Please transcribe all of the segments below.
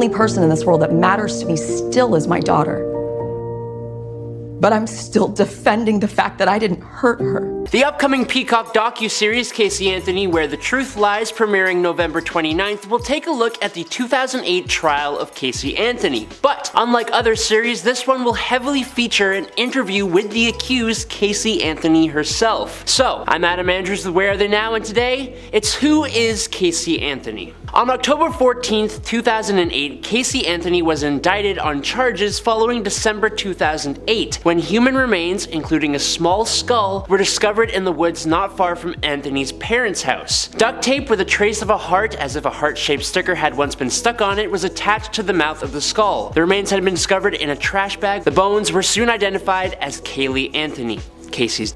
only person in this world that matters to me still is my daughter. But I'm still defending the fact that I didn't hurt her. The upcoming Peacock docuseries Casey Anthony Where the Truth Lies, premiering November 29th, will take a look at the 2008 trial of Casey Anthony. But unlike other series, this one will heavily feature an interview with the accused Casey Anthony herself. So, I'm Adam Andrews with Where Are They Now, and today, it's Who is Casey Anthony? On October 14th, 2008, Casey Anthony was indicted on charges following December 2008, when human remains, including a small skull, were discovered in the woods not far from Anthony's parents' house. Duct tape with a trace of a heart, as if a heart-shaped sticker had once been stuck on it, was attached to the mouth of the skull. The remains had been discovered in a trash bag. The bones were soon identified as Kaylee Anthony, Casey's.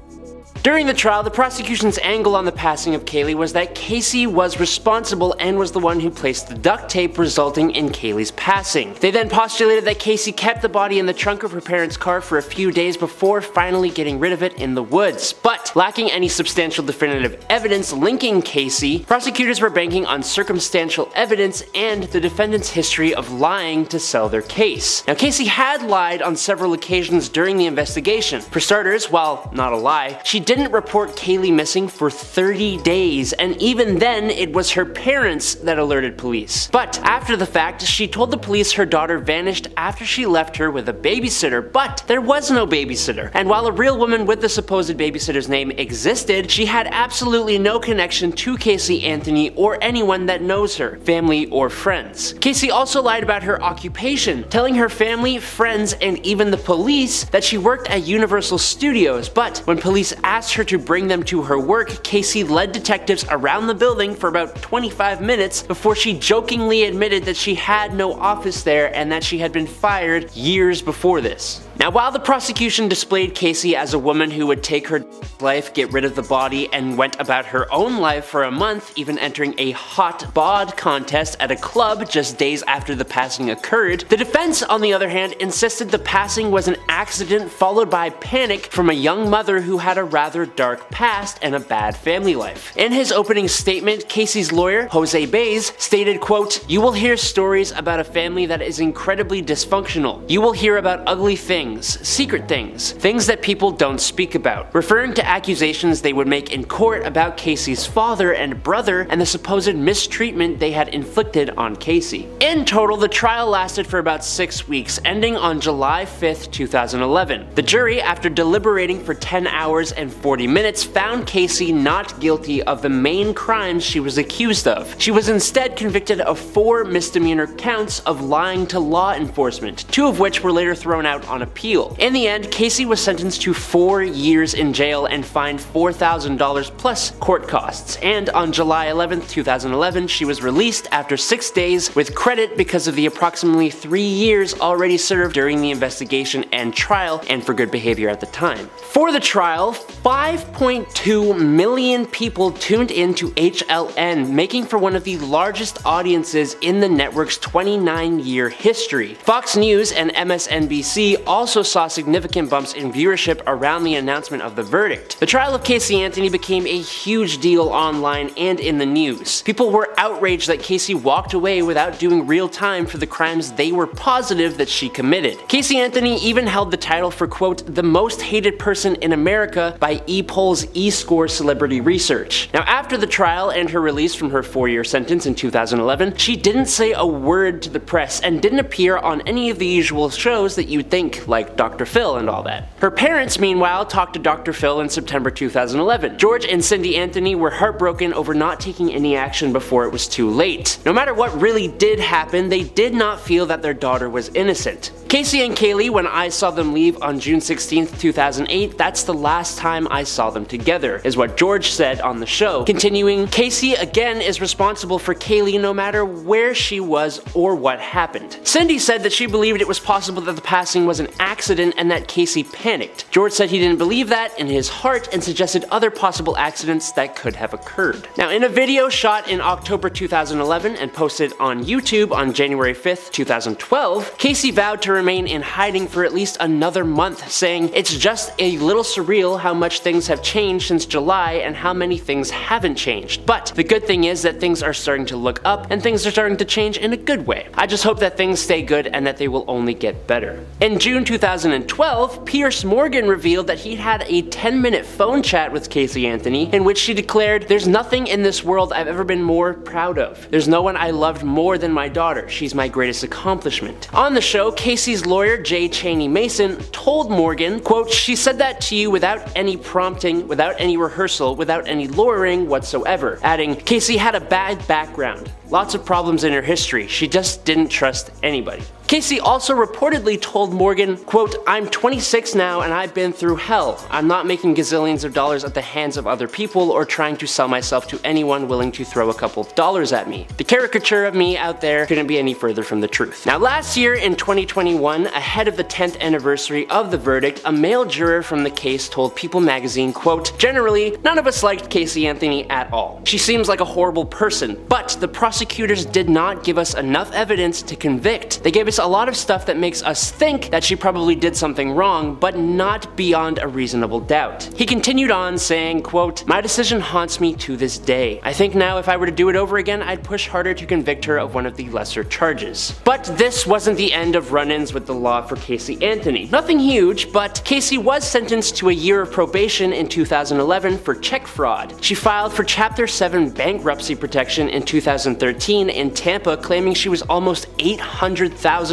During the trial, the prosecution's angle on the passing of Kaylee was that Casey was responsible and was the one who placed the duct tape, resulting in Kaylee's passing. They then postulated that Casey kept the body in the trunk of her parents' car for a few days before finally getting rid of it in the woods. But lacking any substantial definitive evidence linking Casey, prosecutors were banking on circumstantial evidence and the defendant's history of lying to sell their case. Now, Casey had lied on several occasions during the investigation. For starters, while not a lie, she didn't report Kaylee missing for 30 days, and even then, it was her parents that alerted police. But after the fact, she told the police her daughter vanished after she left her with a babysitter, but there was no babysitter. And while a real woman with the supposed babysitter's name existed, she had absolutely no connection to Casey Anthony or anyone that knows her, family or friends. Casey also lied about her occupation, telling her family, friends, and even the police that she worked at Universal Studios, but when police asked her to bring them to her work, Casey led detectives around the building for about 25 minutes before she jokingly admitted that she had no office there and that she had been fired years before this. Now, while the prosecution displayed Casey as a woman who would take her life, get rid of the body, and went about her own life for a month, even entering a hot bod contest at a club just days after the passing occurred, the defense, on the other hand, insisted the passing was an accident followed by panic from a young mother who had a rather dark past and a bad family life. In his opening statement, Casey's lawyer, Jose Baez, stated, quote, "You will hear stories about a family that is incredibly dysfunctional. You will hear about ugly things, secret things, things that people don't speak about," referring to accusations they would make in court about Casey's father and brother and the supposed mistreatment they had inflicted on Casey. In total, the trial lasted for about 6 weeks, ending on July 5th, 2011. The jury, after deliberating for 10 hours and 40 minutes, found Casey not guilty of the main crimes she was accused of. She was instead convicted of 4 misdemeanor counts of lying to law enforcement, 2 of which were later thrown out on appeal. In the end, Casey was sentenced to 4 years in jail and fined $4,000 plus court costs, and on July 11th, 2011, she was released after 6 days with credit because of the approximately 3 years already served during the investigation and trial, and for good behavior at the time. For the trial, 5.2 million people tuned in to HLN, making for one of the largest audiences in the network's 29-year history. Fox News and MSNBC also saw significant bumps in viewership around the announcement of the verdict. The trial of Casey Anthony became a huge deal online and in the news. People were outraged that Casey walked away without doing real time for the crimes they were positive that she committed. Casey Anthony even held the title for, quote, "the most hated person in America" by ePoll's eScore celebrity research. Now, after the trial and her release from her 4-year sentence in 2011, she didn't say a word to the press and didn't appear on any of the usual shows that you'd think, like Dr. Phil and all that. Her parents, meanwhile, talked to Dr. Phil in September 2011. George and Cindy Anthony were heartbroken over not taking any action before it was too late. No matter what really did happen, they did not feel that their daughter was innocent. Casey and Kaylee, when I saw them leave on June 16th, 2008, that's the last time I saw them together, is what George said on the show. Continuing, Casey again is responsible for Kaylee no matter where she was or what happened. Cindy said that she believed it was possible that the passing was an accident and that Casey panicked. George said he didn't believe that in his heart and suggested other possible accidents that could have occurred. Now, in a video shot in October 2011 and posted on YouTube on January 5th, 2012, Casey vowed to remain in hiding for at least another month, saying it's just a little surreal how much things have changed since July and how many things haven't changed. But the good thing is that things are starting to look up and things are starting to change in a good way. I just hope that things stay good and that they will only get better. In June 2012, Piers Morgan revealed that he had a 10-minute phone chat with Casey Anthony in which she declared, "There's nothing in this world I've ever been more proud of. There's no one I loved more than my daughter. She's my greatest accomplishment." On the show, Casey's lawyer, J. Cheney Mason, told Morgan, quote, "She said that to you without any prompting, without any rehearsal, without any lawyering whatsoever," adding, "Casey had a bad background. Lots of problems in her history. She just didn't trust anybody." Casey also reportedly told Morgan, quote, "I'm 26 now and I've been through hell. I'm not making gazillions of dollars at the hands of other people or trying to sell myself to anyone willing to throw a couple dollars at me. The caricature of me out there couldn't be any further from the truth." Now last year in 2021, ahead of the 10th anniversary of the verdict, a male juror from the case told People magazine, quote, "Generally, none of us liked Casey Anthony at all. She seems like a horrible person, but the prosecutors did not give us enough evidence to convict. They gave us a lot of stuff that makes us think that she probably did something wrong, but not beyond a reasonable doubt." He continued on saying, quote, "My decision haunts me to this day. I think now if I were to do it over again, I'd push harder to convict her of one of the lesser charges." But this wasn't the end of run-ins with the law for Casey Anthony. Nothing huge, but Casey was sentenced to a year of probation in 2011 for check fraud. She filed for Chapter 7 bankruptcy protection in 2013 in Tampa, claiming she was almost $800,000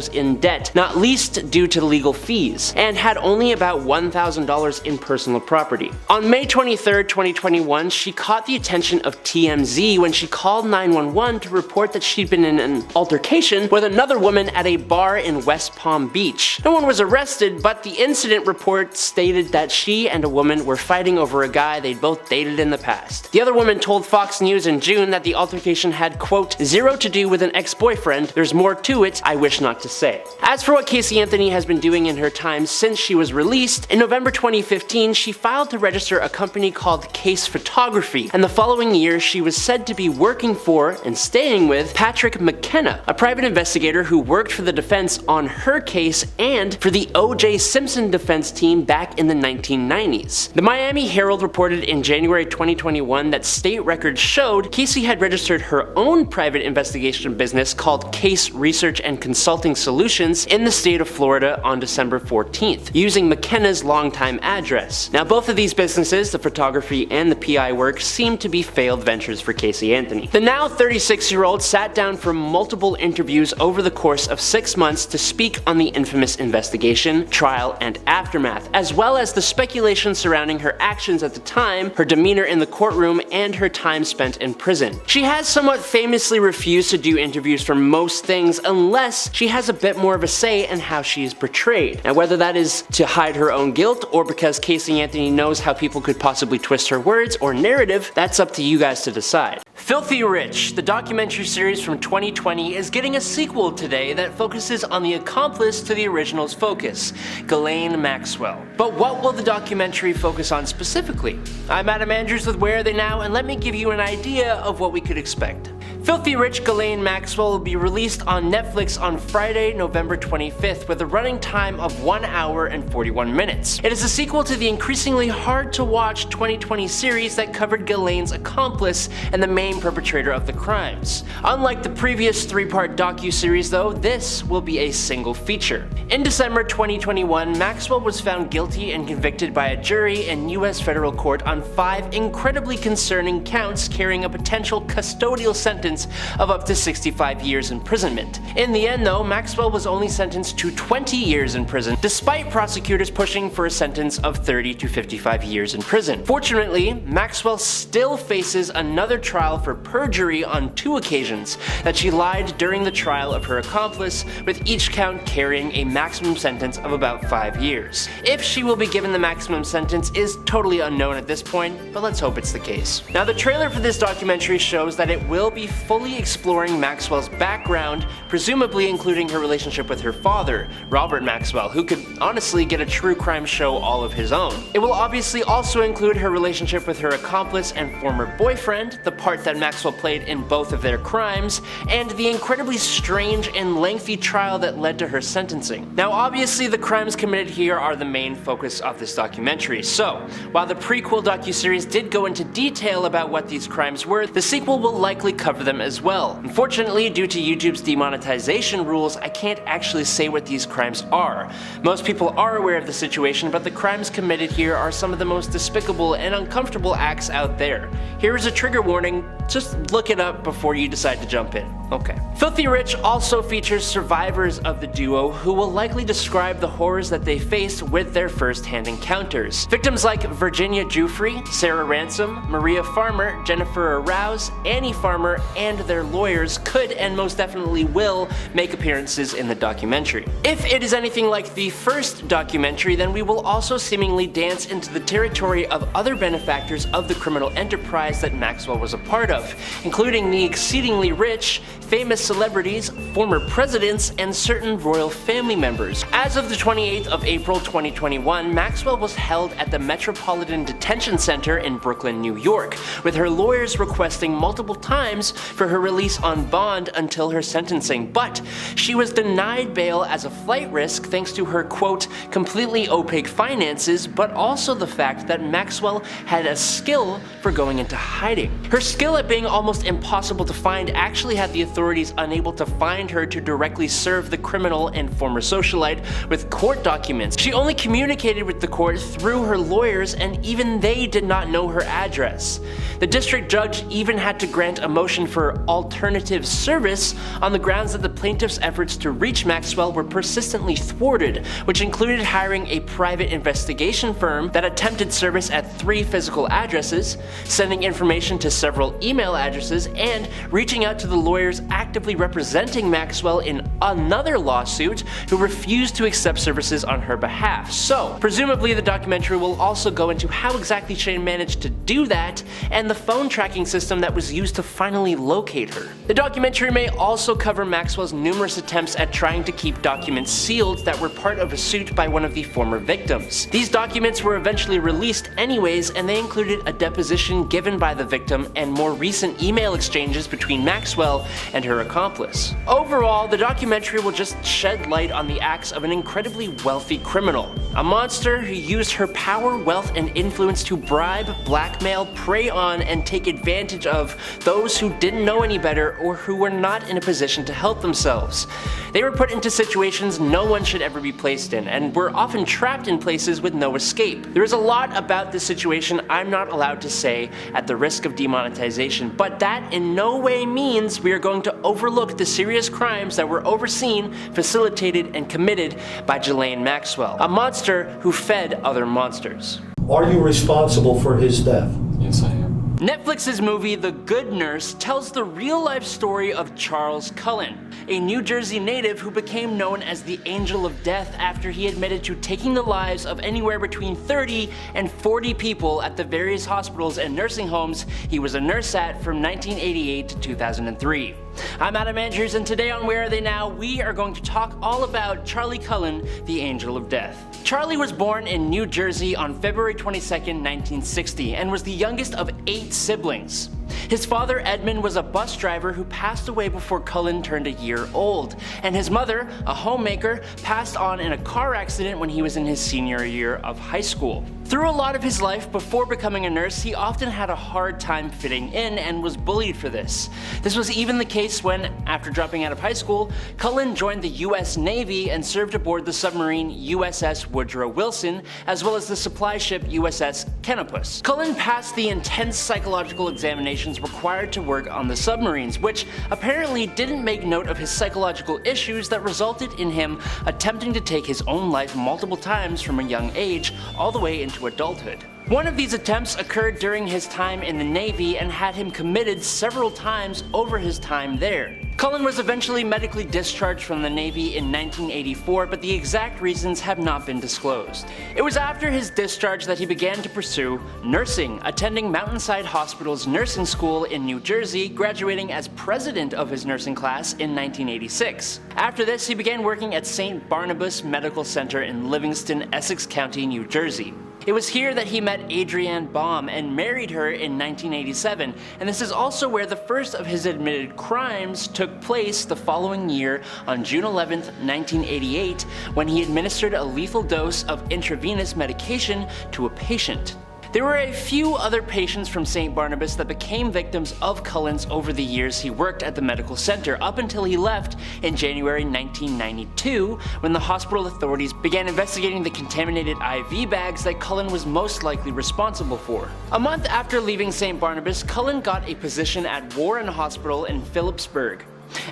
in debt, not least due to legal fees, and had only about $1,000 in personal property. On May 23rd, 2021, she caught the attention of TMZ when she called 911 to report that she'd been in an altercation with another woman at a bar in West Palm Beach. No one was arrested, but the incident report stated that she and a woman were fighting over a guy they'd both dated in the past. The other woman told Fox News in June that the altercation had, quote, "zero to do with an ex-boyfriend. There's more to it, I wish not to say." As for what Casey Anthony has been doing in her time since she was released, in November 2015, she filed to register a company called Case Photography, and the following year she was said to be working for and staying with Patrick McKenna, a private investigator who worked for the defense on her case and for the O.J. Simpson defense team back in the 1990s. The Miami Herald reported in January 2021 that state records showed Casey had registered her own private investigation business called Case Research and Consulting Solutions in the state of Florida on December 14th, using McKenna's longtime address. Now both of these businesses, the photography and the PI work, seem to be failed ventures for Casey Anthony. The now 36-year-old sat down for multiple interviews over the course of 6 months to speak on the infamous investigation, trial, and aftermath, as well as the speculation surrounding her actions at the time, her demeanor in the courtroom, and her time spent in prison. She has somewhat famously refused to do interviews for most things unless she has a bit more of a say in how she is portrayed. Now whether that is to hide her own guilt or because Casey Anthony knows how people could possibly twist her words or narrative, that's up to you guys to decide. Filthy Rich, the documentary series from 2020, is getting a sequel today that focuses on the accomplice to the original's focus, Ghislaine Maxwell. But what will the documentary focus on specifically? I'm Adam Andrews with Where Are They Now, and let me give you an idea of what we could expect. Filthy Rich Ghislaine Maxwell will be released on Netflix on Friday, November 25th with a running time of 1 hour and 41 minutes. It is a sequel to the increasingly hard-to-watch 2020 series that covered Ghislaine's accomplice and the main perpetrator of the crimes. Unlike the previous 3-part docu-series though, this will be a single feature. In December 2021, Maxwell was found guilty and convicted by a jury in US federal court on 5 incredibly concerning counts carrying a potential custodial sentence of up to 65 years imprisonment. In the end though, Maxwell was only sentenced to 20 years in prison, despite prosecutors pushing for a sentence of 30 to 55 years in prison. Fortunately, Maxwell still faces another trial for perjury on 2 occasions that she lied during the trial of her accomplice, with each count carrying a maximum sentence of about 5 years. If she will be given the maximum sentence is totally unknown at this point, but let's hope it's the case. Now the trailer for this documentary shows that it will be fully exploring Maxwell's background, presumably including her relationship with her father, Robert Maxwell, who could honestly get a true crime show all of his own. It will obviously also include her relationship with her accomplice and former boyfriend, the part that Maxwell played in both of their crimes, and the incredibly strange and lengthy trial that led to her sentencing. Now obviously the crimes committed here are the main focus of this documentary, so while the prequel docuseries did go into detail about what these crimes were, the sequel will likely cover them as well. Unfortunately, due to YouTube's demonetization rules, I can't actually say what these crimes are. Most people are aware of the situation, but the crimes committed here are some of the most despicable and uncomfortable acts out there. Here is a trigger warning, just look it up before you decide to jump in. Okay. Filthy Rich also features survivors of the duo who will likely describe the horrors that they faced with their first-hand encounters. Victims like Virginia Giuffre, Sarah Ransom, Maria Farmer, Jennifer Arouse, Annie Farmer, and their lawyers could and most definitely will make appearances in the documentary. If it is anything like the first documentary, then we will also seemingly dance into the territory of other benefactors of the criminal enterprise that Maxwell was a part of, including the exceedingly rich, famous celebrities, former presidents, and certain royal family members. As of the 28th of April 2021, Maxwell was held at the Metropolitan Detention Center in Brooklyn, New York, with her lawyers requesting multiple times for her release on bond until her sentencing, but she was denied bail as a flight risk thanks to her, quote, completely opaque finances, but also the fact that Maxwell had a skill for going into hiding. Her skill at being almost impossible to find actually had the authorities unable to find her to directly serve the criminal and former socialite with court documents. She only communicated with the court through her lawyers, and even they did not know her address. The district judge even had to grant a motion for alternative service on the grounds that the plaintiff's efforts to reach Maxwell were persistently thwarted, which included hiring a private investigation firm that attempted service at 3 physical addresses, sending information to several email addresses, and reaching out to the lawyers actively representing Maxwell in another lawsuit who refused to accept services on her behalf. So, presumably the documentary will also go into how exactly she managed to do that and the phone tracking system that was used to finally locate her. The documentary may also cover Maxwell's numerous attempts at trying to keep documents sealed that were part of a suit by one of the former victims. These documents were eventually released anyways, and they included a deposition given by the victim and more recent email exchanges between Maxwell and her accomplice. Overall, the documentary will just shed light on the acts of an incredibly wealthy criminal, a monster who used her power, wealth, and influence to bribe, blackmail, prey on, and take advantage of those who didn't know any better or who were not in a position to help themselves. They were put into situations no one should ever be placed in, and were often trapped in places with no escape. There is a lot about this situation I'm not allowed to say at the risk of demonetization, but that in no way means we are going to overlook the serious crimes that were overseen, facilitated, and committed by Ghislaine Maxwell, a monster who fed other monsters. Are you responsible for his death? Yes, I am. Netflix's movie The Good Nurse tells the real-life story of Charles Cullen, a New Jersey native who became known as the Angel of Death after he admitted to taking the lives of anywhere between 30 and 40 people at the various hospitals and nursing homes he was a nurse at from 1988 to 2003. I'm Adam Andrews, and today on Where Are They Now, we are going to talk all about Charlie Cullen, the Angel of Death. Charlie was born in New Jersey on February 22nd, 1960, and was the youngest of 8 siblings. His father, Edmund, was a bus driver who passed away before Cullen turned a year old, and his mother, a homemaker, passed on in a car accident when he was in his senior year of high school. Through a lot of his life before becoming a nurse, he often had a hard time fitting in and was bullied for this. This was even the case when, after dropping out of high school, Cullen joined the US Navy and served aboard the submarine USS Woodrow Wilson, as well as the supply ship USS Canopus. Cullen passed the intense psychological examinations required to work on the submarines, which apparently didn't make note of his psychological issues that resulted in him attempting to take his own life multiple times from a young age all the way into adulthood. One of these attempts occurred during his time in the Navy and had him committed several times over his time there. Cullen was eventually medically discharged from the Navy in 1984, but the exact reasons have not been disclosed. It was after his discharge that he began to pursue nursing, attending Mountainside Hospital's nursing school in New Jersey, graduating as president of his nursing class in 1986. After this, he began working at St. Barnabas Medical Center in Livingston, Essex County, New Jersey. It was here that he met Adrienne Baum and married her in 1987, and this is also where the first of his admitted crimes took place the following year on June 11, 1988, when he administered a lethal dose of intravenous medication to a patient. There were a few other patients from St. Barnabas that became victims of Cullen's over the years he worked at the medical center, up until he left in January 1992, when the hospital authorities began investigating the contaminated IV bags that Cullen was most likely responsible for. A month after leaving St. Barnabas, Cullen got a position at Warren Hospital in Phillipsburg.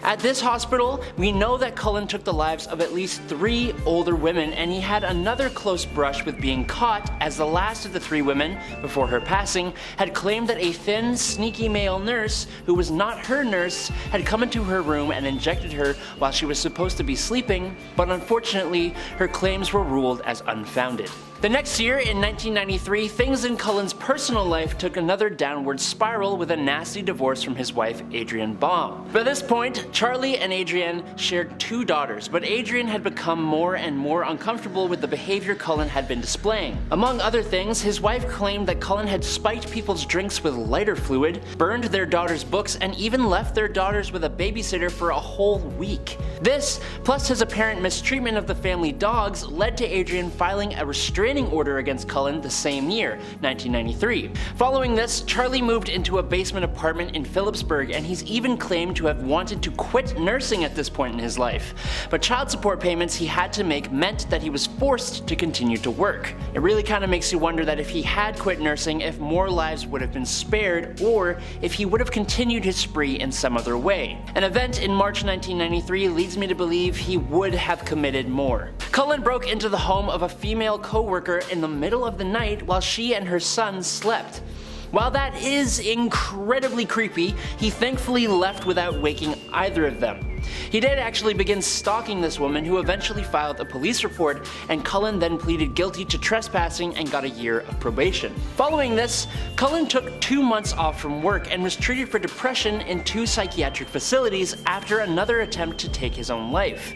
At this hospital, we know that Cullen took the lives of at least 3 older women, and he had another close brush with being caught, as the last of the 3 women, before her passing, had claimed that a thin, sneaky male nurse, who was not her nurse, had come into her room and injected her while she was supposed to be sleeping, but unfortunately, her claims were ruled as unfounded. The next year, in 1993, things in Cullen's personal life took another downward spiral with a nasty divorce from his wife, Adrienne Baum. By this point, Charlie and Adrienne shared 2 daughters, but Adrienne had become more and more uncomfortable with the behavior Cullen had been displaying. Among other things, his wife claimed that Cullen had spiked people's drinks with lighter fluid, burned their daughters' books, and even left their daughters with a babysitter for a whole week. This, plus his apparent mistreatment of the family dogs, led to Adrienne filing a restraining order against Cullen the same year, 1993. Following this, Charlie moved into a basement apartment in Phillipsburg, and he's even claimed to have wanted to quit nursing at this point in his life. But child support payments he had to make meant that he was forced to continue to work. It really kind of makes you wonder that if he had quit nursing, if more lives would have been spared, or if he would have continued his spree in some other way. An event in March 1993 leads me to believe he would have committed more. Cullen broke into the home of a female co-worker in the middle of the night while she and her son slept. While that is incredibly creepy, he thankfully left without waking either of them. He did actually begin stalking this woman, who eventually filed a police report, and Cullen then pleaded guilty to trespassing and got a year of probation. Following this, Cullen took 2 months off from work and was treated for depression in 2 psychiatric facilities after another attempt to take his own life.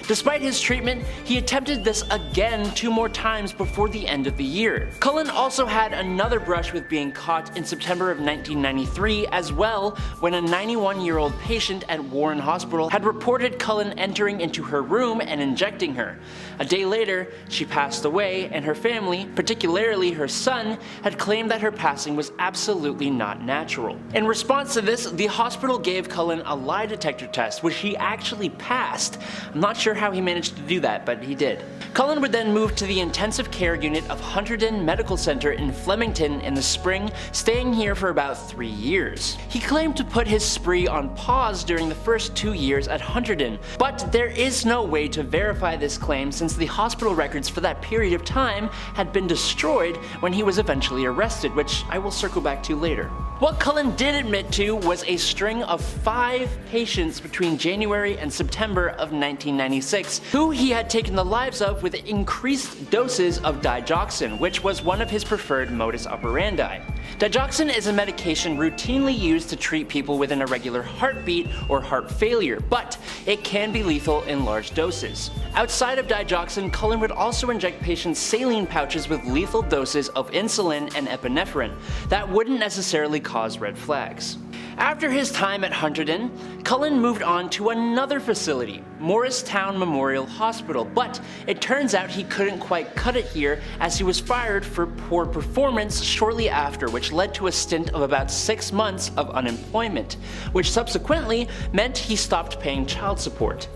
Despite his treatment, he attempted this again 2 more times before the end of the year. Cullen also had another brush with being caught in September of 1993 as well, when a 91-year-old patient at Warren Hospital had reported Cullen entering into her room and injecting her. A day later, she passed away, and her family, particularly her son, had claimed that her passing was absolutely not natural. In response to this, the hospital gave Cullen a lie detector test, which he actually passed. I'm not sure how he managed to do that, but he did. Cullen would then move to the intensive care unit of Hunterdon Medical Center in Flemington in the spring, staying here for about 3 years. He claimed to put his spree on pause during the first 2 years at Hunterdon, but there is no way to verify this claim since the hospital records for that period of time had been destroyed when he was eventually arrested, which I will circle back to later. What Cullen did admit to was a string of 5 patients between January and September of 1996, who he had taken the lives of with increased doses of digoxin, which was one of his preferred modus operandi. Digoxin is a medication routinely used to treat people with an irregular heartbeat or heart failure, but it can be lethal in large doses. Outside of digoxin, Cullen would also inject patients saline pouches with lethal doses of insulin and epinephrine that wouldn't necessarily cause red flags. After his time at Hunterdon, Cullen moved on to another facility, Morristown Memorial Hospital, but it turns out he couldn't quite cut it here, as he was fired for poor performance shortly after, which led to a stint of about 6 months of unemployment, which subsequently meant he stopped paying child support.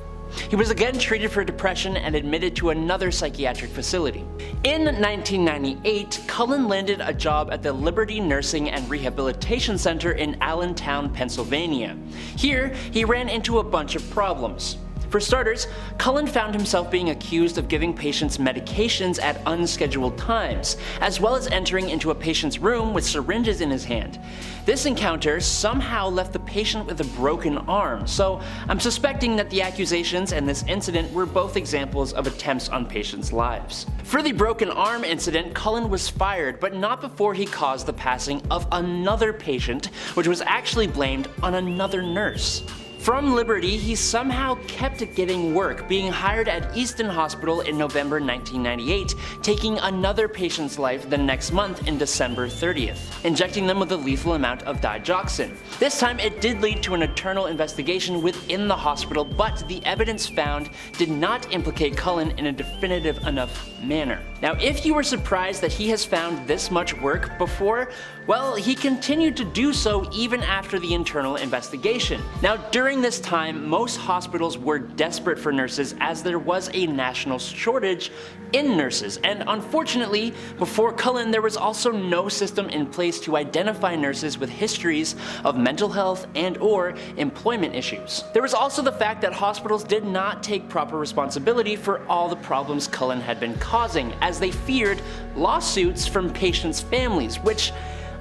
He was again treated for depression and admitted to another psychiatric facility. In 1998, Cullen landed a job at the Liberty Nursing and Rehabilitation Center in Allentown, Pennsylvania. Here, he ran into a bunch of problems. For starters, Cullen found himself being accused of giving patients medications at unscheduled times, as well as entering into a patient's room with syringes in his hand. This encounter somehow left the patient with a broken arm, so I'm suspecting that the accusations and this incident were both examples of attempts on patients' lives. For the broken arm incident, Cullen was fired, but not before he caused the passing of another patient, which was actually blamed on another nurse. From Liberty, he somehow kept getting work, being hired at Easton Hospital in November 1998, taking another patient's life the next month in December 30th, injecting them with a lethal amount of digoxin. This time it did lead to an internal investigation within the hospital, but the evidence found did not implicate Cullen in a definitive enough manner. Now, if you were surprised that he has found this much work before, well, he continued to do so even after the internal investigation. Now, during this time, most hospitals were desperate for nurses as there was a national shortage in nurses, and unfortunately, before Cullen, there was also no system in place to identify nurses with histories of mental health and/or employment issues. There was also the fact that hospitals did not take proper responsibility for all the problems Cullen had been causing, as they feared lawsuits from patients' families, which,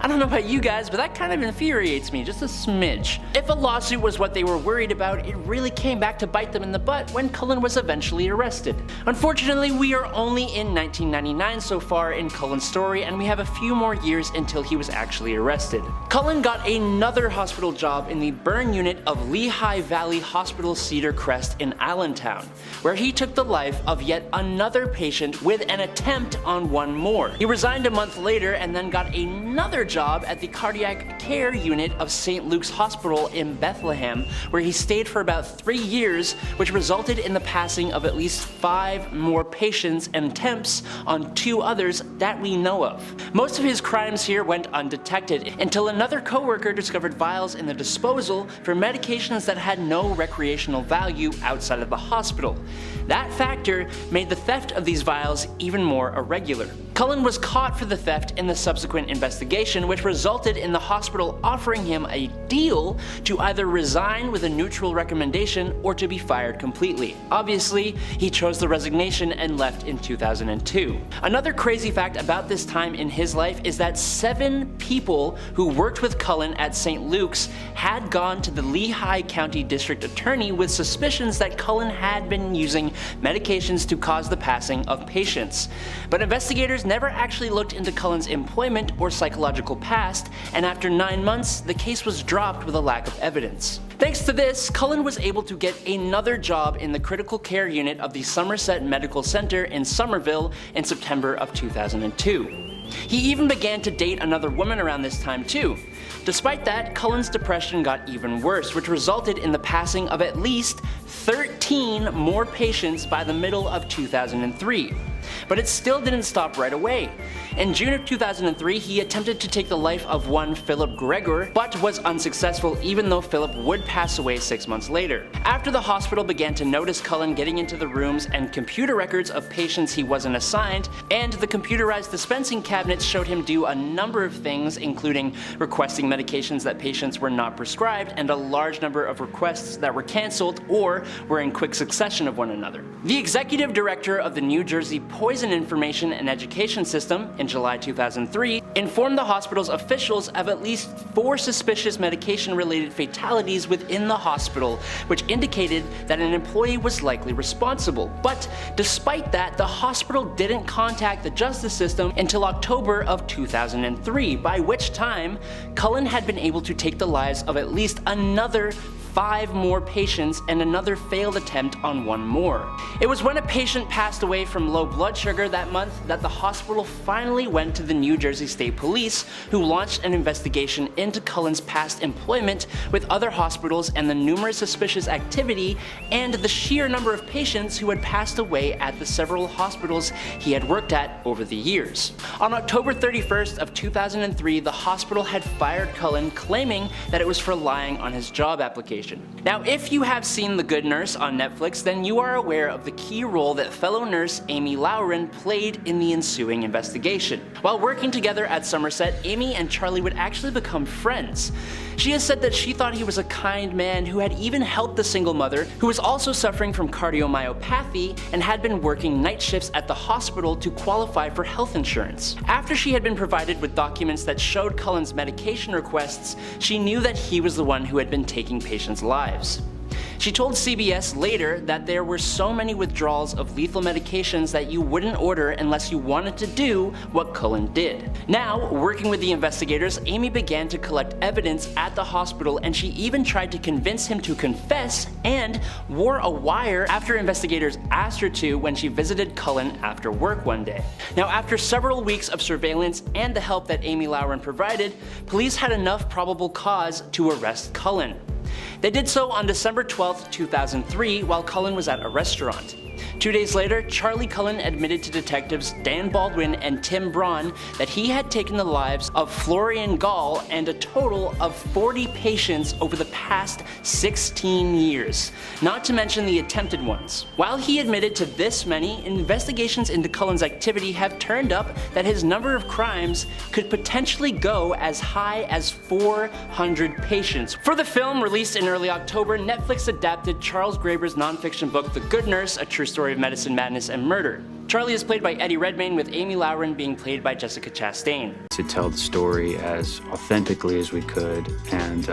I don't know about you guys, but that kind of infuriates me just a smidge. If a lawsuit was what they were worried about, it really came back to bite them in the butt when Cullen was eventually arrested. Unfortunately, we are only in 1999 so far in Cullen's story, and we have a few more years until he was actually arrested. Cullen got another hospital job in the burn unit of Lehigh Valley Hospital Cedar Crest in Allentown, where he took the life of yet another patient with an attempt on one more. He resigned a month later and then got another job at the cardiac care unit of St. Luke's Hospital in Bethlehem, where he stayed for about 3 years, which resulted in the passing of at least 5 more patients and attempts on 2 others that we know of. Most of his crimes here went undetected until another co-worker discovered vials in the disposal for medications that had no recreational value outside of the hospital. That factor made the theft of these vials even more irregular. Cullen was caught for the theft in the subsequent investigation, which resulted in the hospital offering him a deal to either resign with a neutral recommendation or to be fired completely. Obviously, he chose the resignation and left in 2002. Another crazy fact about this time in his life is that 7 people who worked with Cullen at St. Luke's had gone to the Lehigh County District Attorney with suspicions that Cullen had been using medications to cause the passing of patients. But investigators never actually looked into Cullen's employment or psychological past, and after 9 months, the case was dropped with a lack of evidence. Thanks to this, Cullen was able to get another job in the critical care unit of the Somerset Medical Center in Somerville in September of 2002. He even began to date another woman around this time too. Despite that, Cullen's depression got even worse, which resulted in the passing of at least 13 more patients by the middle of 2003. But it still didn't stop right away. In June of 2003, he attempted to take the life of one Philip Gregor, but was unsuccessful even though Philip would pass away 6 months later. After the hospital began to notice Cullen getting into the rooms and computer records of patients he wasn't assigned, and the computerized dispensing cabinets showed him do a number of things, including requesting medications that patients were not prescribed, and a large number of requests that were cancelled or were in quick succession of one another. The executive director of the New Jersey Poison Information and Education System, in July 2003, informed the hospital's officials of at least 4 suspicious medication-related fatalities within the hospital, which indicated that an employee was likely responsible. But despite that, the hospital didn't contact the justice system until October of 2003, by which time Cullen had been able to take the lives of at least another 5 more patients and another failed attempt on 1 more. It was when a patient passed away from low blood sugar that month that the hospital finally went to the New Jersey State Police, who launched an investigation into Cullen's past employment with other hospitals and the numerous suspicious activity and the sheer number of patients who had passed away at the several hospitals he had worked at over the years. On October 31st of 2003, the hospital had fired Cullen, claiming that it was for lying on his job application. Now, if you have seen The Good Nurse on Netflix, then you are aware of the key role that fellow nurse Amy Lowren played in the ensuing investigation. While working together at Somerset, Amy and Charlie would actually become friends. She has said that she thought he was a kind man who had even helped the single mother, who was also suffering from cardiomyopathy and had been working night shifts at the hospital to qualify for health insurance. After she had been provided with documents that showed Cullen's medication requests, she knew that he was the one who had been taking patients' lives. She told CBS later that there were so many withdrawals of lethal medications that you wouldn't order unless you wanted to do what Cullen did. Now, working with the investigators, Amy began to collect evidence at the hospital, and she even tried to convince him to confess and wore a wire after investigators asked her to when she visited Cullen after work one day. Now, after several weeks of surveillance and the help that Amy Lauren provided, police had enough probable cause to arrest Cullen. They did so on December 12, 2003, while Cullen was at a restaurant. 2 days later, Charlie Cullen admitted to detectives Dan Baldwin and Tim Braun that he had taken the lives of Florian Gall and a total of 40 patients over the past 16 years, not to mention the attempted ones. While he admitted to this many, investigations into Cullen's activity have turned up that his number of crimes could potentially go as high as 400 patients. For the film, released in early October, Netflix adapted Charles Graeber's nonfiction book The Good Nurse, A True Story of Medicine, Madness, and Murder. Charlie is played by Eddie Redmayne, with Amy Lauren being played by Jessica Chastain. To tell the story as authentically as we could, and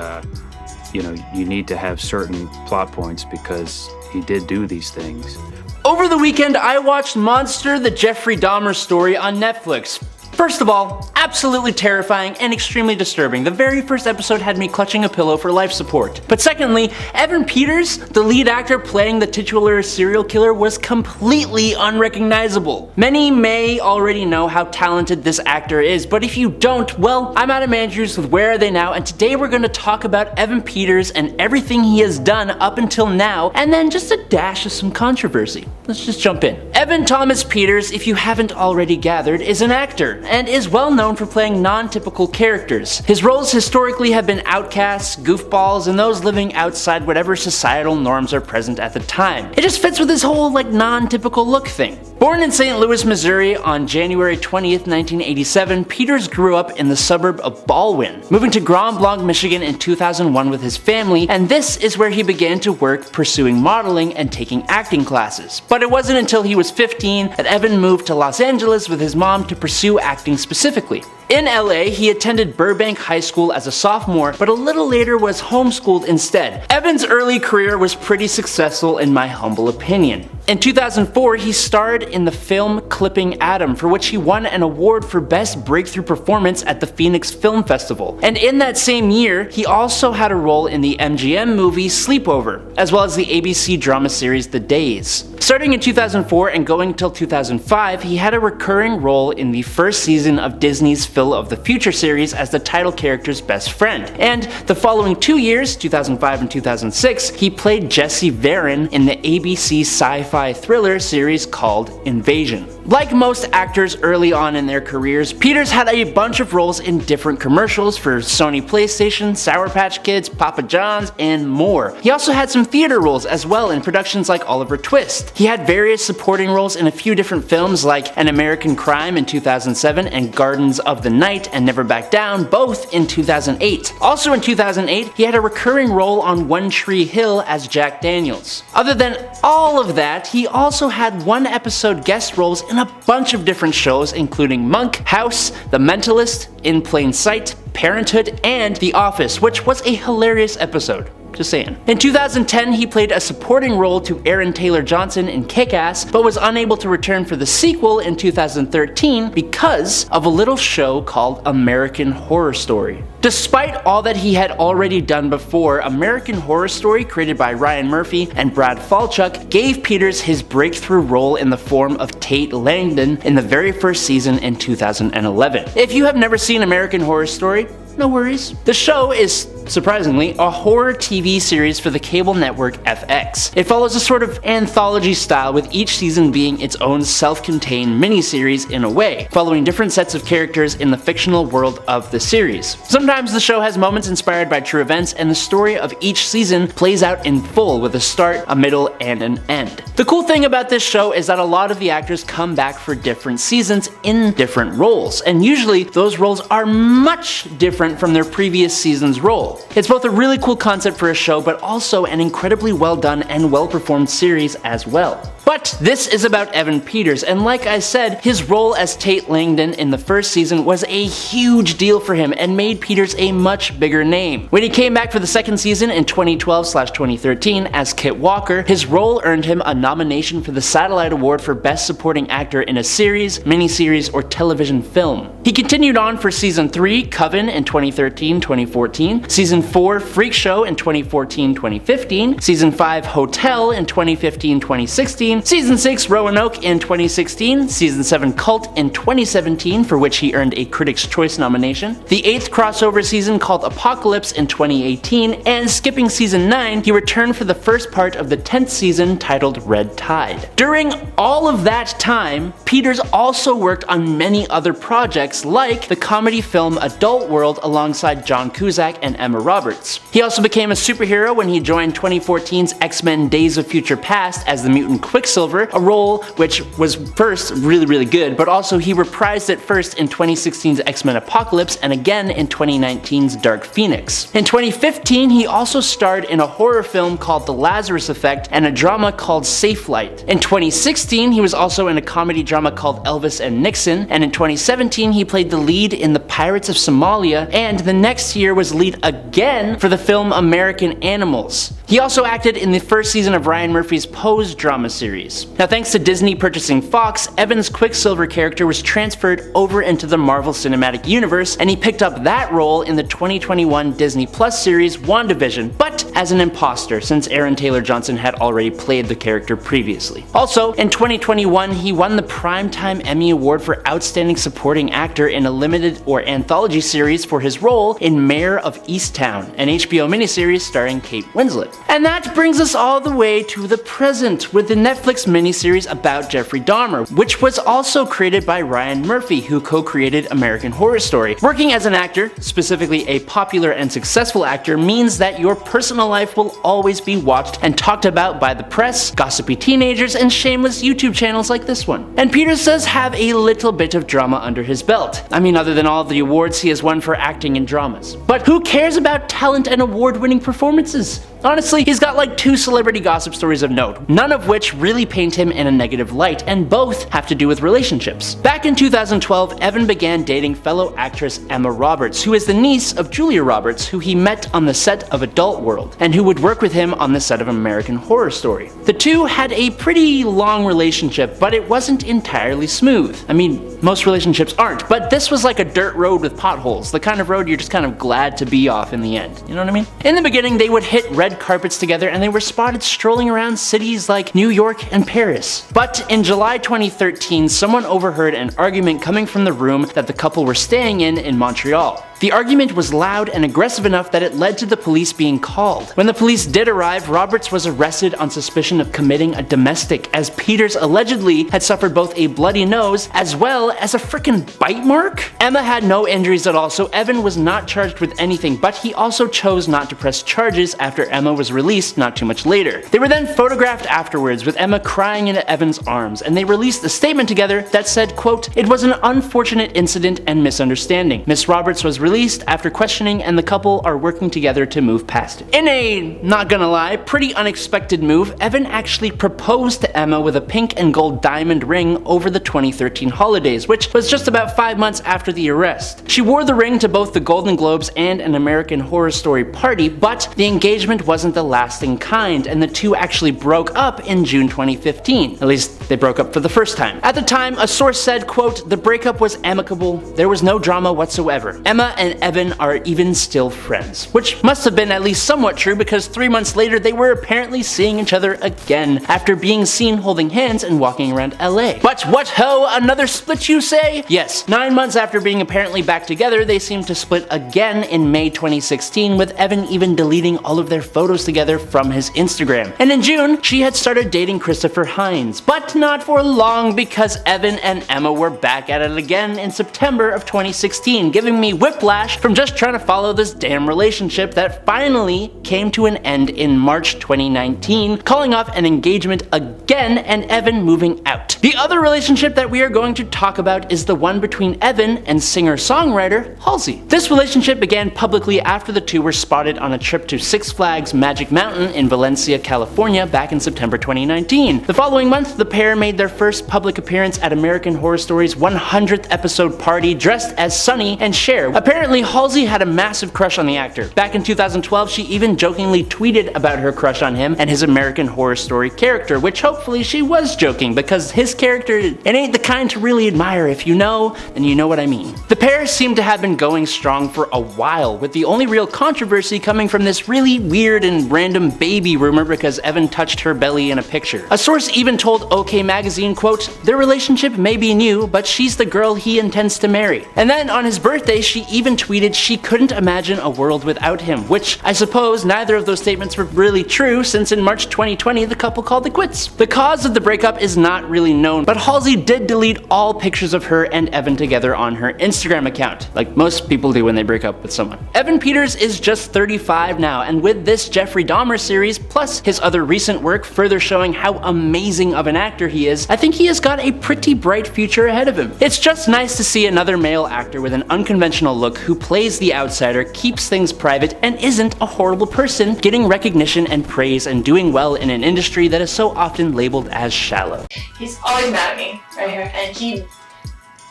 you need to have certain plot points because he did do these things. Over the weekend, I watched Monster: The Jeffrey Dahmer Story on Netflix. First of all, absolutely terrifying and extremely disturbing. The very first episode had me clutching a pillow for life support. But secondly, Evan Peters, the lead actor playing the titular serial killer, was completely unrecognizable. Many may already know how talented this actor is, but if you don't, well, I'm Adam Andrews with Where Are They Now, and today we're going to talk about Evan Peters and everything he has done up until now, and then just a dash of some controversy. Let's just jump in. Evan Thomas Peters, if you haven't already gathered, is an actor and is well known for playing non-typical characters. His roles historically have been outcasts, goofballs, and those living outside whatever societal norms are present at the time. It just fits with his whole non-typical look thing. Born in St. Louis, Missouri on January 20th, 1987, Peters grew up in the suburb of Baldwin, moving to Grand Blanc, Michigan in 2001 with his family, and this is where he began to work pursuing modeling and taking acting classes. But it wasn't until he was 15 that Evan moved to Los Angeles with his mom to pursue acting specifically. In LA, he attended Burbank High School as a sophomore, but a little later was homeschooled instead. Evan's early career was pretty successful in my humble opinion. In 2004, he starred in the film Clipping Adam, for which he won an award for Best Breakthrough Performance at the Phoenix Film Festival. And in that same year, he also had a role in the MGM movie Sleepover, as well as the ABC drama series The Days. Starting in 2004 and going until 2005, he had a recurring role in the first season of Disney's Phil of the Future series as the title character's best friend. And the following 2 years, 2005 and 2006, he played Jesse Varon in the ABC sci-fi thriller series called Invasion. Like most actors early on in their careers, Peters had a bunch of roles in different commercials for Sony PlayStation, Sour Patch Kids, Papa John's, and more. He also had some theater roles as well in productions like Oliver Twist. He had various supporting roles in a few different films like An American Crime in 2007 and Gardens of the Night and Never Back Down, both in 2008. Also in 2008, he had a recurring role on One Tree Hill as Jack Daniels. Other than all of that, he also had one-episode guest roles in a bunch of different shows, including Monk, House, The Mentalist, In Plain Sight, Parenthood, and The Office, which was a hilarious episode. Just saying. In 2010, he played a supporting role to Aaron Taylor Johnson in Kick-Ass, but was unable to return for the sequel in 2013 because of a little show called American Horror Story. Despite all that he had already done before, American Horror Story, created by Ryan Murphy and Brad Falchuk, gave Peters his breakthrough role in the form of Tate Langdon in the very first season in 2011. If you have never seen American Horror Story, no worries. The show is, surprisingly, a horror TV series for the cable network FX. It follows a sort of anthology style, with each season being its own self-contained miniseries in a way, following different sets of characters in the fictional world of the series. Sometimes the show has moments inspired by true events, and the story of each season plays out in full with a start, a middle, and an end. The cool thing about this show is that a lot of the actors come back for different seasons in different roles, and usually those roles are much different from their previous season's role. role. It's both a really cool concept for a show, but also an incredibly well done and well performed series as well. But this is about Evan Peters, and like I said, his role as Tate Langdon in the first season was a huge deal for him and made Peters a much bigger name. When he came back for the second season in 2012/2013 as Kit Walker, his role earned him a nomination for the Satellite Award for Best Supporting Actor in a Series, Miniseries, or Television Film. He continued on for Season 3, Coven in 2013-2014, Season 4, Freak Show in 2014-2015, Season 5, Hotel in 2015-2016, Season 6, Roanoke in 2016, Season 7, Cult in 2017, for which he earned a Critics' Choice nomination, the 8th crossover season called Apocalypse in 2018, and skipping Season 9, he returned for the first part of the 10th season titled Red Tide. During all of that time, Peters also worked on many other projects like the comedy film Adult World alongside John Cusack and Emma Roberts. He also became a superhero when he joined 2014's X-Men Days of Future Past as the mutant Quicksilver, a role which was first really good, but also he reprised it first in 2016's X-Men Apocalypse and again in 2019's Dark Phoenix. In 2015, he also starred in a horror film called The Lazarus Effect and a drama called Safe Light. In 2016, he was also in a comedy drama called Elvis and Nixon, and in 2017 he played the lead in The Pirates of Somalia, and the next year was lead again for the film American Animals. He also acted in the first season of Ryan Murphy's Pose drama series. Now, thanks to Disney purchasing Fox, Evan's Quicksilver character was transferred over into the Marvel Cinematic Universe, and he picked up that role in the 2021 Disney Plus series WandaVision, but as an imposter since Aaron Taylor Johnson had already played the character previously. Also, in 2021, he won the Primetime Emmy Award for Outstanding Supporting Actor in a limited or anthology series for his role in Mayor of Easttown, an HBO miniseries starring Kate Winslet. And that brings us all the way to the present, with the Netflix miniseries about Jeffrey Dahmer, which was also created by Ryan Murphy, who co-created American Horror Story. Working as an actor, specifically a popular and successful actor, means that your personal life will always be watched and talked about by the press, gossipy teenagers, and shameless YouTube channels like this one. And Peters does have a little bit of drama under his belt. I mean, other than all the awards he has won for acting in dramas. But who cares about talent and award-winning performances? Honestly, he's got like 2 celebrity gossip stories of note, none of which really paint him in a negative light, and both have to do with relationships. Back in 2012, Evan began dating fellow actress Emma Roberts, who is the niece of Julia Roberts, who he met on the set of Adult World, and who would work with him on the set of American Horror Story. The two had a pretty long relationship, but it wasn't entirely smooth. I mean, most relationships aren't, but this was like a dirt road with potholes, the kind of road you're just kind of glad to be off in the end, you know what I mean? In the beginning, they would hit red carpets together and they were spotted strolling around cities like New York and Paris. But in July 2013, someone overheard an argument coming from the room that the couple were staying in Montreal. The argument was loud and aggressive enough that it led to the police being called. When the police did arrive, Roberts was arrested on suspicion of committing a domestic, as Peters allegedly had suffered both a bloody nose as well as a frickin' bite mark. Emma had no injuries at all, so Evan was not charged with anything, but he also chose not to press charges after Emma was released not too much later. They were then photographed afterwards with Emma crying into Evan's arms, and they released a statement together that said, quote, "It was an unfortunate incident and misunderstanding. Miss Roberts was released after questioning, and the couple are working together to move past it." In a, not gonna lie, pretty unexpected move, Evan actually proposed to Emma with a pink and gold diamond ring over the 2013 holidays, which was just about 5 months after the arrest. She wore the ring to both the Golden Globes and an American Horror Story party, but the engagement wasn't the lasting kind, and the two actually broke up in June 2015. At least, they broke up for the first time. At the time, a source said, quote, "The breakup was amicable, there was no drama whatsoever. Emma and Evan are even still friends," which must have been at least somewhat true, because 3 months later they were apparently seeing each other again after being seen holding hands and walking around LA. But what ho, another split you say? Yes, 9 months after being apparently back together, they seemed to split again in May 2016, with Evan even deleting all of their photos together from his Instagram. And in June, she had started dating Christopher Hines, but not for long, because Evan and Emma were back at it again in September of 2016, giving me whiplash whiplash from just trying to follow this damn relationship that finally came to an end in March 2019, calling off an engagement again and Evan moving out. The other relationship that we are going to talk about is the one between Evan and singer-songwriter Halsey. This relationship began publicly after the two were spotted on a trip to Six Flags Magic Mountain in Valencia, California back in September 2019. The following month, the pair made their first public appearance at American Horror Story's 100th episode party dressed as Sunny and Cher. Apparently, Halsey had a massive crush on the actor. Back in 2012, she even jokingly tweeted about her crush on him and his American Horror Story character, which hopefully she was joking, because his character, it ain't the kind to really admire. If you know, then you know what I mean. The pair seemed to have been going strong for a while, with the only real controversy coming from this really weird and random baby rumor because Evan touched her belly in a picture. A source even told OK Magazine, quote, "Their relationship may be new, but she's the girl he intends to marry." And then on his birthday, she even tweeted she couldn't imagine a world without him, which I suppose neither of those statements were really true, since in March 2020 the couple called it quits. The cause of the breakup is not really known, but Halsey did delete all pictures of her and Evan together on her Instagram account, like most people do when they break up with someone. Evan Peters is just 35 now, and with this Jeffrey Dahmer series, plus his other recent work further showing how amazing of an actor he is, I think he has got a pretty bright future ahead of him. It's just nice to see another male actor with an unconventional look who plays the outsider, keeps things private, and isn't a horrible person, getting recognition and praise and doing well in an industry that is so often labeled as shallow. He's always mad at me right here, and he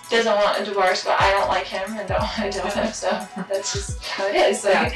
doesn't want a divorce, but I don't like him and don't want to deal with him, so that's just how it is. Like,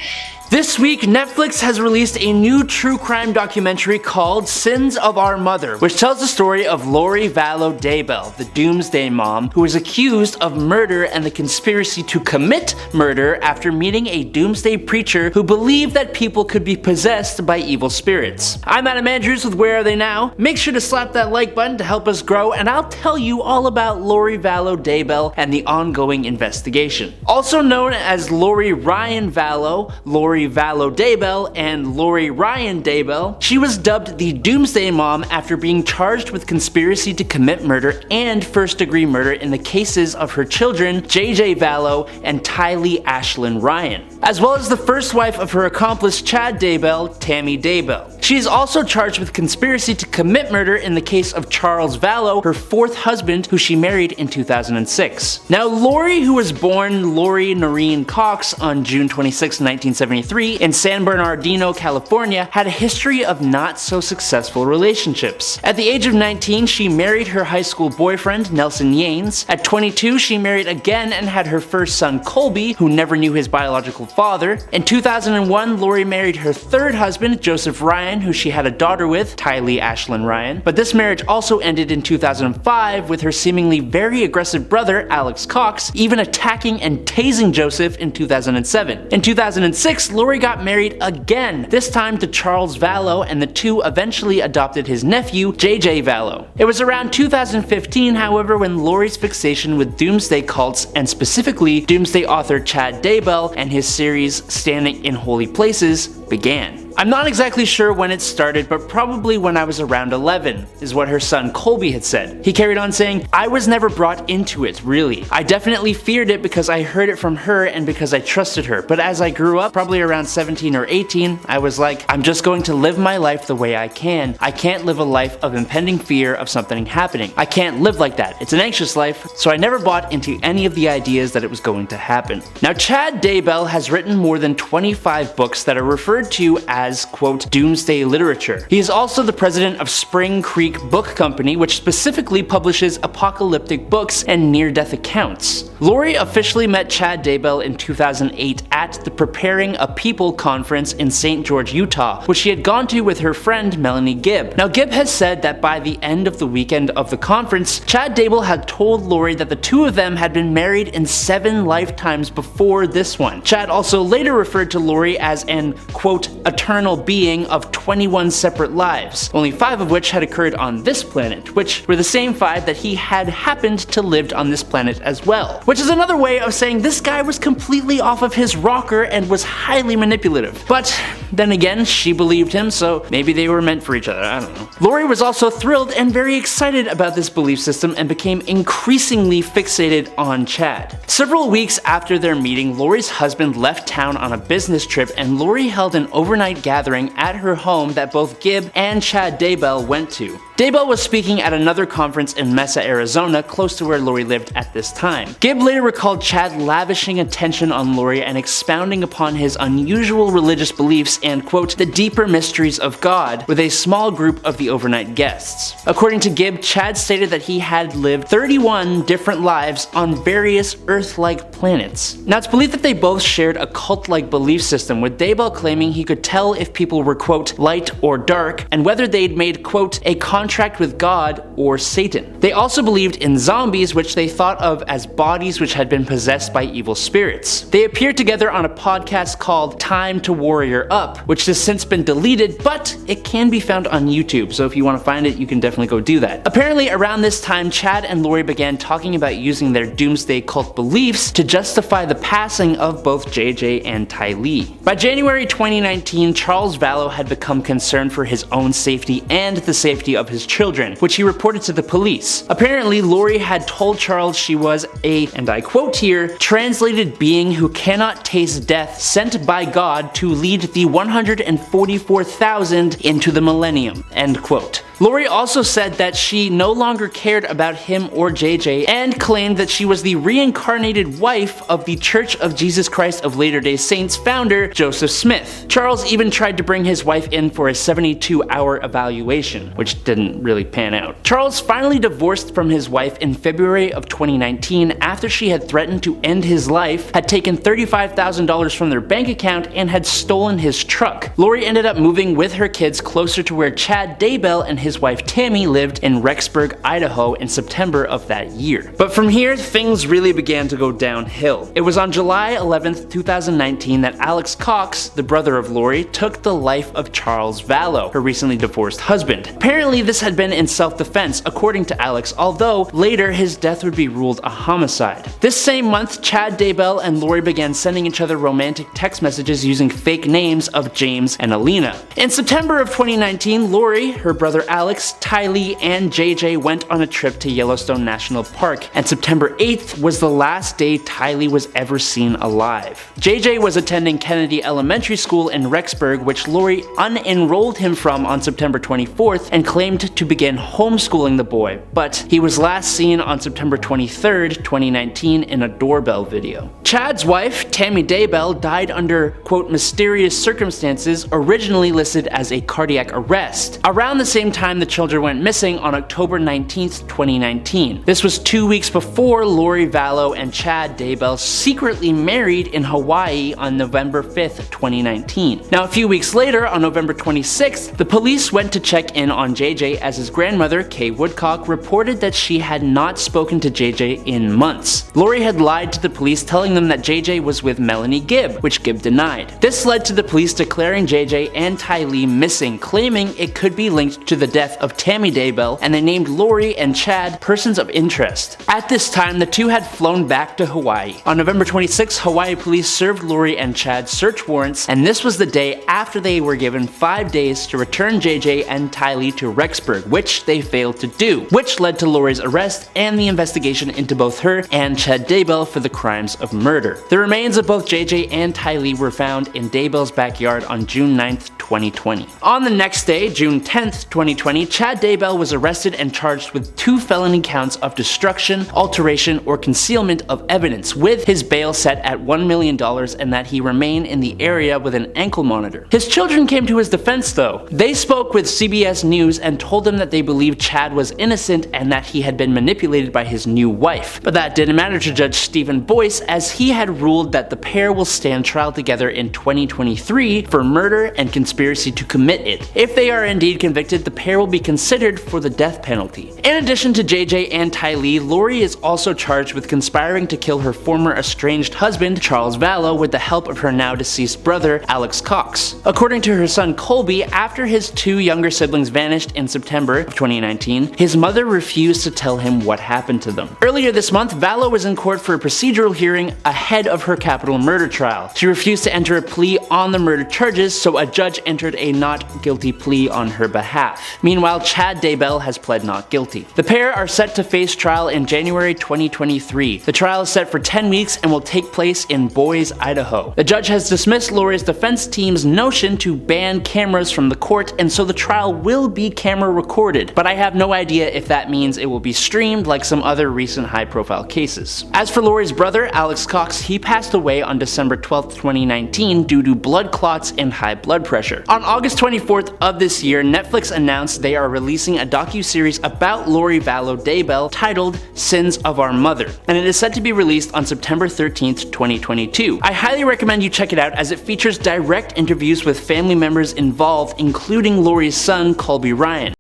This week, Netflix has released a new true crime documentary called Sins of Our Mother, which tells the story of Lori Vallow Daybell, the doomsday mom, who is accused of murder and the conspiracy to commit murder after meeting a doomsday preacher who believed that people could be possessed by evil spirits. I'm Adam Andrews with Where Are They Now? Make sure to slap that like button to help us grow, and I'll tell you all about Lori Vallow Daybell and the ongoing investigation. Also known as Lori Ryan Vallow, Lori Vallow Daybell, and Lori Ryan Daybell, she was dubbed the Doomsday Mom after being charged with conspiracy to commit murder and first-degree murder in the cases of her children, JJ Vallow and Tylee Ashlyn Ryan, as well as the first wife of her accomplice Chad Daybell, Tammy Daybell. She is also charged with conspiracy to commit murder in the case of Charles Vallow, her fourth husband, who she married in 2006. Now, Lori, who was born Lori Noreen Cox on June 26, 1973, in San Bernardino, California, had a history of not so successful relationships. At the age of 19, she married her high school boyfriend, Nelson Yanes. At 22, she married again and had her first son, Colby, who never knew his biological father. In 2001, Lori married her third husband, Joseph Ryan, who she had a daughter with, Tylee Ashlyn Ryan. But this marriage also ended in 2005 with her seemingly very aggressive brother, Alex Cox, even attacking and tasing Joseph in 2007. In 2006, Lori got married again, this time to Charles Vallow, and the two eventually adopted his nephew, JJ Vallow. It was around 2015, however, when Lori's fixation with doomsday cults, and specifically doomsday author Chad Daybell and his series Standing in Holy Places, began. I'm not exactly sure when it started, but probably when I was around 11, is what her son Colby had said. He carried on saying, "I was never brought into it, really. I definitely feared it because I heard it from her and because I trusted her. But as I grew up, probably around 17 or 18, I was like, I'm just going to live my life the way I can. I can't live a life of impending fear of something happening. I can't live like that. It's an anxious life, so I never bought into any of the ideas that it was going to happen." Now, Chad Daybell has written more than 25 books that are referred to as, quote, doomsday literature. He is also the president of Spring Creek Book Company, which specifically publishes apocalyptic books and near-death accounts. Lori officially met Chad Daybell in 2008 at the Preparing a People conference in St. George, Utah, which she had gone to with her friend Melanie Gibb. Now, Gibb has said that by the end of the weekend of the conference, Chad Daybell had told Lori that the two of them had been married in 7 lifetimes before this one. Chad also later referred to Lori as an, quote, eternal being of 21 separate lives, only 5 of which had occurred on this planet, which were the same 5 that he had happened to lived on this planet as well. Which is another way of saying this guy was completely off of his rocker and was highly manipulative. But Then again, she believed him, so maybe they were meant for each other, I don't know. Lori was also thrilled and very excited about this belief system and became increasingly fixated on Chad. Several weeks after their meeting, Lori's husband left town on a business trip and Lori held an overnight gathering at her home that both Gib and Chad Daybell went to. Daybell was speaking at another conference in Mesa, Arizona, close to where Lori lived at this time. Gib later recalled Chad lavishing attention on Lori and expounding upon his unusual religious beliefs and, quote, the deeper mysteries of God, with a small group of the overnight guests. According to Gib, Chad stated that he had lived 31 different lives on various Earth-like planets. Now, it's believed that they both shared a cult-like belief system, with Daybell claiming he could tell if people were, quote, light or dark, and whether they'd made, quote, a contract with God or Satan. They also believed in zombies, which they thought of as bodies which had been possessed by evil spirits. They appeared together on a podcast called Time to Warrior Up, which has since been deleted, but it can be found on YouTube, so if you want to find it, you can definitely go do that. Apparently, around this time, Chad and Lori began talking about using their doomsday cult beliefs to justify the passing of both JJ and Ty Lee. By January 2019, Charles Vallow had become concerned for his own safety and the safety of his children, which he reported to the police. Apparently, Lori had told Charles she was a, and I quote here, translated being who cannot taste death, sent by God to lead the 144,000 into the millennium, end quote. Lori also said that she no longer cared about him or JJ and claimed that she was the reincarnated wife of the Church of Jesus Christ of Latter-day Saints founder, Joseph Smith. Charles even tried to bring his wife in for a 72-hour evaluation, which didn't really pan out. Charles finally divorced from his wife in February of 2019 after she had threatened to end his life, had taken $35,000 from their bank account, and had stolen his truck. Lori ended up moving with her kids closer to where Chad Daybell and his wife Tammy lived in Rexburg, Idaho in September of that year. But from here, things really began to go downhill. It was on July 11th, 2019 that Alex Cox, the brother of Lori, took the life of Charles Vallow, her recently divorced husband. Apparently, this had been in self-defense, according to Alex, although later his death would be ruled a homicide. This same month, Chad Daybell and Lori began sending each other romantic text messages using fake names of James and Alina. In September of 2019, Lori, her brother Alex, Ty Lee, and JJ went on a trip to Yellowstone National Park, and September 8th was the last day Ty Lee was ever seen alive. JJ was attending Kennedy Elementary School in Rexburg, which Lori unenrolled him from on September 24th and claimed to begin homeschooling the boy, but he was last seen on September 23rd, 2019 in a doorbell video. Chad's wife, Tammy Daybell, died under, quote, mysterious circumstances, originally listed as a cardiac arrest. Around the same time the children went missing on October 19th, 2019. This was 2 weeks before Lori Vallow and Chad Daybell secretly married in Hawaii on November 5th, 2019. Now, a few weeks later, on November 26th, the police went to check in on JJ as his grandmother, Kay Woodcock, reported that she had not spoken to JJ in months. Lori had lied to the police, telling them that JJ was with Melanie Gibb, which Gibb denied. This led to the police declaring JJ and Ty Lee missing, claiming it could be linked to the death of Tammy Daybell, and they named Lori and Chad persons of interest. At this time, the two had flown back to Hawaii. On November 26th, Hawaii police served Lori and Chad search warrants, and this was the day after they were given 5 days to return JJ and Ty Lee to Rexburg, which they failed to do, which led to Lori's arrest and the investigation into both her and Chad Daybell for the crimes of murder. The remains of both JJ and Ty Lee were found in Daybell's backyard on June 9th, 2020. On the next day, June 10th, 2020, Chad Daybell was arrested and charged with 2 felony counts of destruction, alteration, or concealment of evidence, with his bail set at $1 million and that he remain in the area with an ankle monitor. His children came to his defense though. They spoke with CBS News and told him that they believed Chad was innocent and that he had been manipulated by his new wife. But that didn't matter to Judge Stephen Boyce, as he had ruled that the pair will stand trial together in 2023 for murder and conspiracy to commit it. If they are indeed convicted, the pair pair will be considered for the death penalty. In addition to JJ and Tylee, Lori is also charged with conspiring to kill her former estranged husband, Charles Vallow, with the help of her now deceased brother, Alex Cox. According to her son Colby, after his 2 younger siblings vanished in September of 2019, his mother refused to tell him what happened to them. Earlier this month, Vallow was in court for a procedural hearing ahead of her capital murder trial. She refused to enter a plea on the murder charges, so a judge entered a not guilty plea on her behalf. Meanwhile, Chad Daybell has pled not guilty. The pair are set to face trial in January 2023. The trial is set for 10 weeks and will take place in Boise, Idaho. The judge has dismissed Lori's defense team's notion to ban cameras from the court, and so the trial will be camera recorded, but I have no idea if that means it will be streamed like some other recent high-profile cases. As for Lori's brother, Alex Cox, he passed away on December 12, 2019 due to blood clots and high blood pressure. On August 24th of this year, Netflix announced they are releasing a docu-series about Lori Vallow Daybell titled Sins of Our Mother, and it is set to be released on September 13th, 2022. I highly recommend you check it out as it features direct interviews with family members involved, including Lori's son, Colby Ryan.